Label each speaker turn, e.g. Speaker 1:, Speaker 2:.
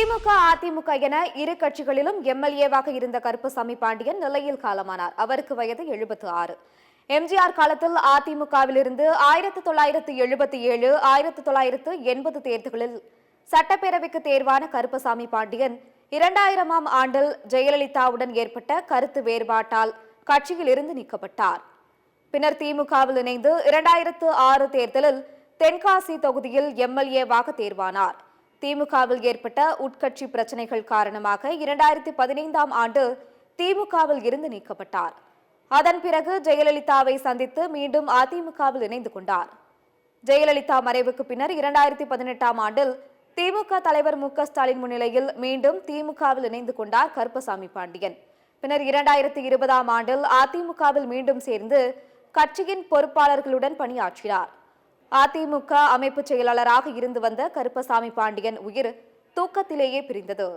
Speaker 1: திமுக, அதிமுக என இரு கட்சிகளிலும் எம்எல்ஏவாக இருந்த கருப்பசாமி பாண்டியன் நிலையில் காலமானார். அவருக்கு வயது 76. எம்ஜிஆர் காலத்தில் அதிமுகவிலிருந்து 1977, 1980 தேர்தல்களில் சட்டப்பேரவைக்கு தேர்வான கருப்பசாமி பாண்டியன் 2000ஆம் ஆண்டில் ஜெயலலிதாவுடன் ஏற்பட்ட கருத்து வேறுபாட்டால் கட்சியில் இருந்து நீக்கப்பட்டார். பின்னர் திமுகவில் இணைந்து 2006 தேர்தலில் தென்காசி தொகுதியில் எம்எல்ஏவாக தேர்வானார். திமுகவில் ஏற்பட்ட உட்கட்சி பிரச்சனைகள் காரணமாக 2015ஆம் ஆண்டு திமுகவில் இருந்து நீக்கப்பட்டார். அதன் பிறகு ஜெயலலிதாவை சந்தித்து மீண்டும் அதிமுகவில் இணைந்து கொண்டார். ஜெயலலிதா மறைவுக்கு பின்னர் 2018ஆம் ஆண்டில் திமுக தலைவர் மு.க.ஸ்டாலின் முன்னிலையில் மீண்டும் திமுகவில் இணைந்து கொண்டார் கருப்பசாமி பாண்டியன். பின்னர் 2020ஆம் ஆண்டில் அதிமுகவில் மீண்டும் சேர்ந்து கட்சியின் பொறுப்பாளர்களுடன் பணியாற்றினார். அதிமுக அமைப்பு செயலாளராக இருந்து வந்த கருப்பசாமி பாண்டியன் உயிர் தூக்கத்திலேயே பிரிந்தது.